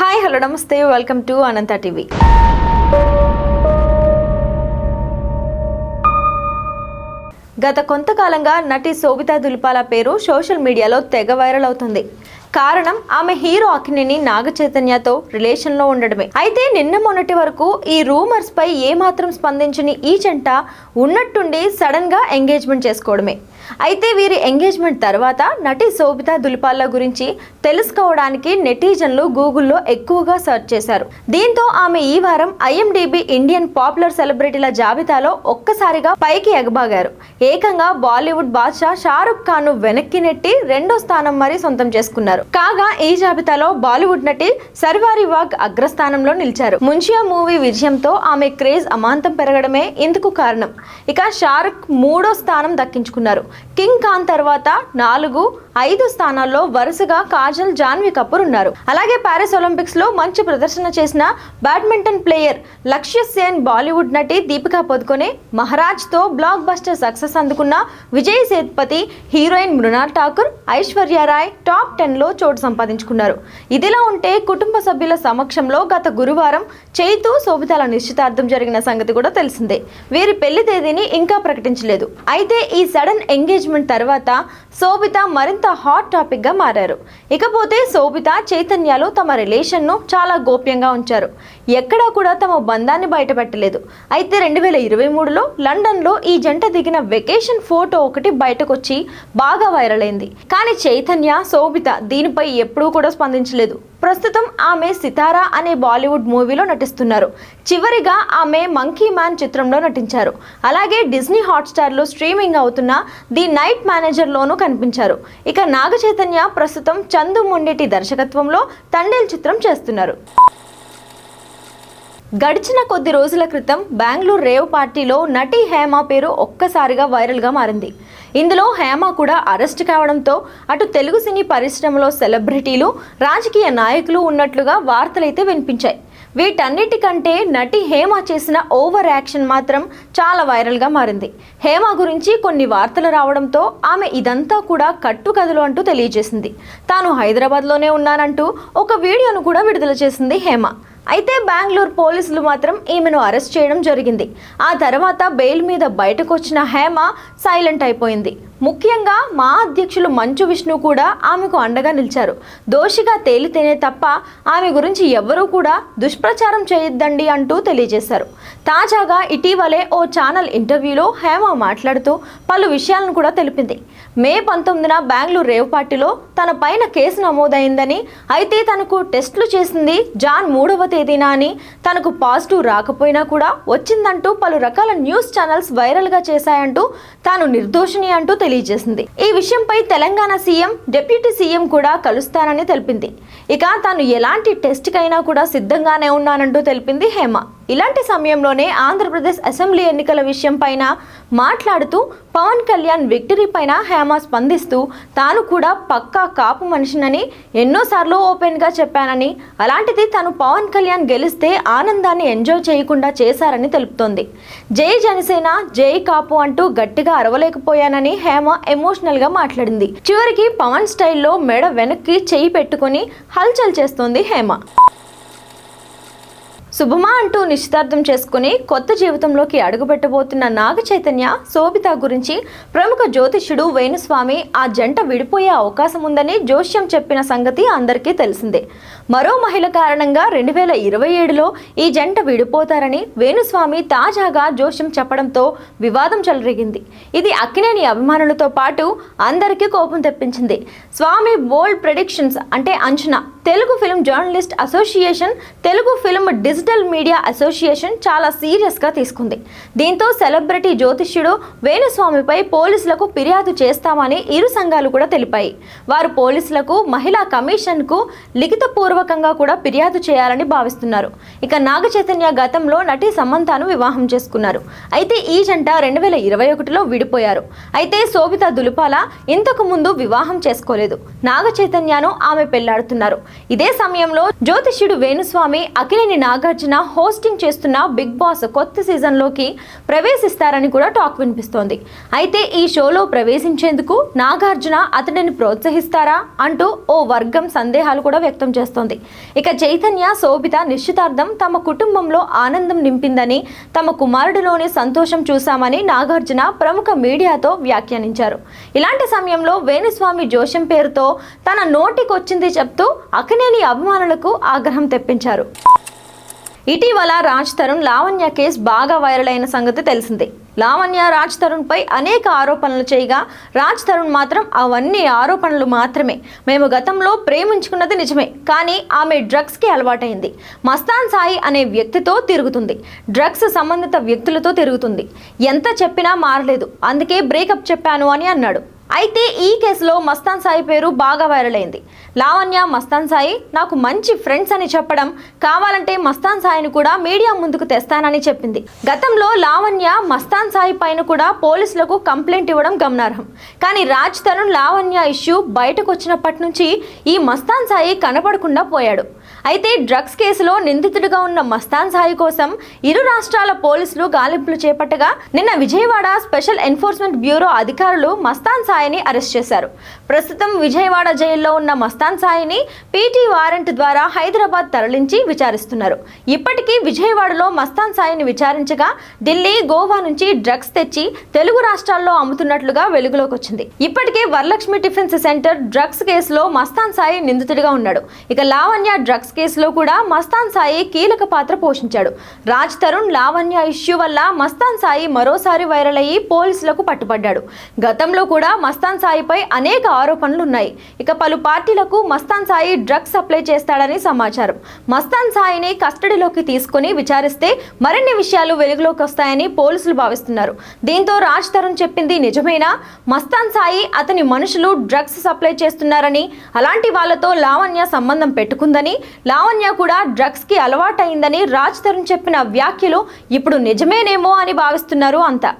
Hi hello నమస్తే welcome to Anantha TV. గత కొంతకాలంగా నటి శోభితా దులిపాల పేరు సోషల్ మీడియాలో తెగ వైరల్ అవుతుంది. కారణం ఆమె హీరో అక్కినేని నాగ చైతన్యతో రిలేషన్లో ఉండడమే. అయితే నిన్న మొన్నటి వరకు ఈ రూమర్స్ పై ఏమాత్రం స్పందించని ఈ జంట ఉన్నట్టుండి సడన్ గా ఎంగేజ్మెంట్ చేసుకోవడమే. అయితే వీరి ఎంగేజ్మెంట్ తర్వాత నటి శోభితా దులిపాల గురించి తెలుసుకోవడానికి నెటిజన్లు గూగుల్లో ఎక్కువగా సెర్చ్ చేశారు. దీంతో ఆమె ఈ వారం IMDb ఇండియన్ పాపులర్ సెలబ్రిటీల జాబితాలో ఒక్కసారిగా పైకి ఎగబాగారు. ఏకంగా బాలీవుడ్ బాద్షా షారుఖ్ ఖాన్ ను వెనక్కి నెట్టి 2వ స్థానం మరి సొంతం చేసుకున్నారు. కాగా ఈ జాబితాలో బాలీవుడ్ నటి సర్వారి వాగ్ అగ్రస్థానంలో నిలిచారు. ముంచియా మూవీ విజయంతో ఆమె క్రేజ్ అమాంతం పెరగడమే ఇందుకు కారణం. ఇక షారుఖ్ 3వ స్థానం దక్కించుకున్నారు. కింగ్ ఖాన్ తర్వాత 4, 5 స్థానాల్లో వరుసగా కాజల్, జాన్వీ కపూర్ ఉన్నారు. అలాగే పారిస్ ఒలింపిక్స్ లో మంచి ప్రదర్శన చేసిన బ్యాడ్మింటన్ ప్లేయర్ లక్ష్య సేన్, బాలీవుడ్ నటి దీపికా పదుకొనే, మహారాజ్ తో బ్లాక్ బస్టర్ సక్సెస్ అందుకున్న విజయ్ సేతుపతి, హీరోయిన్ మృణాల్ ఠాకూర్, ఐశ్వర్య రాయ్ టాప్ 10లో చోటు సంపాదించుకున్నారు. ఇదిలా ఉంటే కుటుంబ సభ్యుల సమక్షంలో గత గురువారం చైతు, శోభితాల నిశ్చితార్థం జరిగిన సంగతి కూడా తెలిసిందే. వీరి పెళ్లి తేదీని ఇంకా ప్రకటించలేదు. అయితే ఈ సడన్ ఎంగేజ్మెంట్ తర్వాత శోభిత మరింత హాట్ టాపిక్ గా మారారు. ఇకపోతే శోభిత, చైతన్యాలు తమ రిలేషన్ ను చాలా గోప్యంగా ఉంచారు. ఎక్కడా కూడా తమ బంధాన్ని బయటపెట్టలేదు. అయితే 2023లో లండన్ లో ఈ జంట దిగిన వెకేషన్ ఫోటో ఒకటి బయటకొచ్చి బాగా వైరల్ అయింది. కానీ చైతన్య, శోభిత దీనిపై ఎప్పుడూ కూడా స్పందించలేదు. ప్రస్తుతం ఆమె సితారా అనే బాలీవుడ్ మూవీలో నటిస్తున్నారు. చివరిగా ఆమె మంకీ మ్యాన్ చిత్రంలో నటించారు. అలాగే డిజ్నీ హాట్స్టార్లో స్ట్రీమింగ్ అవుతున్న ది నైట్ మేనేజర్లోనూ కనిపించారు. ఇక నాగ చైతన్య ప్రస్తుతం చందు మొండేటి దర్శకత్వంలో తండేల్ చిత్రం చేస్తున్నారు. గడిచిన కొద్ది రోజుల క్రితం బెంగళూరు రేవ్ పార్టీలో నటి హేమ పేరు ఒక్కసారిగా వైరల్గా మారింది. ఇందులో హేమ కూడా అరెస్ట్ కావడంతో అటు తెలుగు సినీ పరిశ్రమలో సెలబ్రిటీలు, రాజకీయ నాయకులు ఉన్నట్లుగా వార్తలైతే వినిపించాయి. వీటన్నిటికంటే నటి హేమ చేసిన ఓవర్ యాక్షన్ మాత్రం చాలా వైరల్గా మారింది. హేమ గురించి కొన్ని వార్తలు రావడంతో ఆమె ఇదంతా కూడా కట్టుకథలు అంటూ తెలియజేసింది. తాను హైదరాబాద్లోనే ఉన్నానంటూ ఒక వీడియోను కూడా విడుదల చేసింది హేమ. అయితే బెంగళూరు పోలీసులు మాత్రం ఈమెను అరెస్ట్ చేయడం జరిగింది. ఆ తర్వాత బెయిల్ మీద బయటకు వచ్చిన హేమ సైలెంట్ అయిపోయింది. ముఖ్యంగా మా అధ్యక్షులు మంచు విష్ణు కూడా ఆమెకు అండగా నిలిచారు. దోషిగా తేలితేనే తప్ప ఆమె గురించి ఎవ్వరూ కూడా దుష్ప్రచారం చేయొద్దండి అంటూ తెలియజేశారు. తాజాగా ఇటీవలే ఓ ఛానల్ ఇంటర్వ్యూలో హేమ మాట్లాడుతూ పలు విషయాలను కూడా తెలిపింది. మే 19న బెంగళూరు రేవ్ పార్టీలో తన పైన కేసు నమోదైందని, అయితే తనకు టెస్టులు చేసింది జాన్ 3వ తేదీన అని, తనకు పాజిటివ్ రాకపోయినా కూడా వచ్చిందంటూ పలు రకాల న్యూస్ ఛానల్స్ వైరల్గా చేశాయంటూ తాను నిర్దోషిని అంటూ తెలియజేసింది. ఈ విషయంపై తెలంగాణ సీఎం, డిప్యూటీ సీఎం కూడా కలుస్తానని తెలిపింది. ఇక తాను ఎలాంటి టెస్ట్కైనా కూడా సిద్ధంగానే ఉన్నానంటూ తెలిపింది హేమ. ఇలాంటి సమయంలోనే ఆంధ్రప్రదేశ్ అసెంబ్లీ ఎన్నికల విషయం పైన మాట్లాడుతూ పవన్ కళ్యాణ్ విక్టరీ పైన హేమ స్పందిస్తూ తాను కూడా పక్కా కాపు మనిషినని ఎన్నోసార్లు ఓపెన్గా చెప్పానని, అలాంటిది తను పవన్ కళ్యాణ్ గెలిస్తే ఆనందాన్ని ఎంజాయ్ చేయకుండా చేశారని తెలుపుతోంది. జై జనసేన, జై కాపు అంటూ గట్టిగా అరవలేకపోయానని హేమ ఎమోషనల్గా మాట్లాడింది. చివరికి పవన్ స్టైల్లో మెడ వెనక్కి చేయి పెట్టుకొని హల్చల్ చేస్తోంది హేమ. శుభమా అంటూ నిశ్చితార్థం చేసుకుని కొత్త జీవితంలోకి అడుగుపెట్టబోతున్న నాగ చైతన్య, శోభిత గురించి ప్రముఖ జ్యోతిష్యుడు వేణుస్వామి ఆ జంట విడిపోయే అవకాశం ఉందని జోష్యం చెప్పిన సంగతి అందరికీ తెలిసిందే. మరో మహిళ కారణంగా 2027లో ఈ జంట విడిపోతారని వేణుస్వామి తాజాగా జోష్యం చెప్పడంతో వివాదం చెలరేగింది. ఇది అక్కినేని అభిమానులతో పాటు అందరికీ కోపం తెప్పించింది. స్వామి బోల్డ్ ప్రెడిక్షన్స్ అంటే అంచనా, Telugu film journalist association, Telugu film digital media association చాలా సీరియస్గా తీసుకుంది. దీంతో సెలబ్రిటీ జ్యోతిష్యుడు వేణుస్వామిపై పోలీసులకు ఫిర్యాదు చేస్తామని ఇరు సంఘాలు కూడా తెలిపాయి. వారు పోలీసులకు, మహిళా కమిషన్కు లిఖితపూర్వకంగా కూడా ఫిర్యాదు చేయాలని భావిస్తున్నారు. ఇక నాగ చైతన్య గతంలో నటి సమంతను వివాహం చేసుకున్నారు. అయితే ఈ జంట 2021లో విడిపోయారు. అయితే శోభిత దులిపాల ఇంతకు ముందు వివాహం చేసుకోలేదు. నాగ చైతన్యను ఆమె పెళ్లాడుతున్నారు. ఇదే సమయంలో జ్యోతిష్యుడు వేణుస్వామి అక్కినేని నాగార్జున నాగార్జున హోస్టింగ్ చేస్తున్న బిగ్ బాస్ కొత్త సీజన్లోకి ప్రవేశిస్తారని కూడా టాక్ వినిపిస్తోంది. అయితే ఈ షోలో ప్రవేశించేందుకు నాగార్జున అతడిని ప్రోత్సహిస్తారా అంటూ ఓ వర్గం సందేహాలు కూడా వ్యక్తం చేస్తోంది. ఇక చైతన్య, శోభిత నిశ్చితార్థం తమ కుటుంబంలో ఆనందం నింపిందని, తమ కుమారుడిలోని సంతోషం చూశామని నాగార్జున ప్రముఖ మీడియాతో వ్యాఖ్యానించారు. ఇలాంటి సమయంలో వేణుస్వామి జోష్యం పేరుతో తన నోటికొచ్చింది చెప్తూ అక్కినేని అభిమానులకు ఆగ్రహం తెప్పించారు. ఇటీవల రాజ్ తరుణ్ లావణ్య కేసు బాగా వైరల్ అయిన సంగతి తెలిసిందే. లావణ్య రాజ్ తరుణ్ పై అనేక ఆరోపణలు చేయగా రాజ్ తరుణ్ మాత్రం అవన్నీ ఆరోపణలు మాత్రమే, మేము గతంలో ప్రేమించుకున్నది నిజమే, కానీ ఆమె డ్రగ్స్కి అలవాటైంది, మస్తాన్ సాయి అనే వ్యక్తితో తిరుగుతుంది, డ్రగ్స్ సంబంధిత వ్యక్తులతో తిరుగుతుంది, ఎంత చెప్పినా మారలేదు, అందుకే బ్రేకప్ చెప్పాను అని అన్నాడు. అయితే ఈ కేసులో మస్తాన్ సాయి పేరు బాగా వైరల్ అయింది. లావణ్య మస్తాన్ సాయి నాకు మంచి ఫ్రెండ్స్ అని చెప్పడం, కావాలంటే మస్తాన్ సాయిని కూడా మీడియా ముందుకు తెస్తానని చెప్పింది. గతంలో లావణ్య మస్తాన్ సాయి పైన కూడా పోలీసులకు కంప్లైంట్ ఇవ్వడం గమనార్హం. కానీ రాజ్ తరుణ్ లావణ్య ఇష్యూ బయటకు వచ్చినప్పటి నుంచి ఈ మస్తాన్ సాయి కనపడకుండా పోయాడు. అయితే డ్రగ్స్ కేసులో నిందితుడిగా ఉన్న మస్తాన్ సాయి కోసం ఇరు రాష్ట్రాల పోలీసులు గాలింపులు చేపట్టగా నిన్న విజయవాడ స్పెషల్ ఎన్ఫోర్స్మెంట్ బ్యూరో అధికారులు మస్తాన్ సాయిని అరెస్ట్ చేశారు. ప్రస్తుతం విజయవాడ జైల్లో ఉన్న మస్తాన్ సాయిని పీటీ వారెంట్ ద్వారా హైదరాబాద్ తరలించి విచారిస్తున్నారు. ఇప్పటికీ విజయవాడలో మస్తాన్ సాయిని విచారించగా ఢిల్లీ, గోవా నుంచి డ్రగ్స్ తెచ్చి తెలుగు రాష్ట్రాల్లో అమ్ముతున్నట్లుగా వెలుగులోకి వచ్చింది. ఇప్పటికే వరలక్ష్మి టిఫిన్స్ సెంటర్ డ్రగ్స్ కేసులో మస్తాన్ సాయి నిందితుడిగా ఉన్నాడు. ఇక లావణ్య డ్రగ్స్ కేసులో కూడా మస్తాన్ సాయి కీలక పాత్ర పోషించాడు. రాజ్ తరుణ్ లావణ్య ఇష్యూ వల్ల మస్తాన్ సాయి మరోసారి వైరల్ అయ్యి పోలీసులకు పట్టుబడ్డాడు. గతంలో కూడా మస్తాన్ సాయిపై అనేక ఆరోపణలు ఉన్నాయి. ఇక పలు పార్టీలకు మస్తాన్ సాయి డ్రగ్స్ సప్లై చేస్తాడని సమాచారం. మస్తాన్ సాయిని కస్టడీలోకి తీసుకుని విచారిస్తే మరిన్ని విషయాలు వెలుగులోకి వస్తాయని పోలీసులు భావిస్తున్నారు. దీంతో రాజ్ తరుణ్ చెప్పింది నిజమేనా? మస్తాన్ సాయి, అతని మనుషులు డ్రగ్స్ సప్లై చేస్తున్నారని, అలాంటి వాళ్లతో లావణ్య సంబంధం పెట్టుకుందని, లావణ్య కూడా డ్రగ్స్ కి అలవాటైందని రాజ్ తరుణ్ చెప్పిన వ్యాఖ్యలు ఇప్పుడు నిజమేనేమో అని భావిస్తున్నారు అంతా.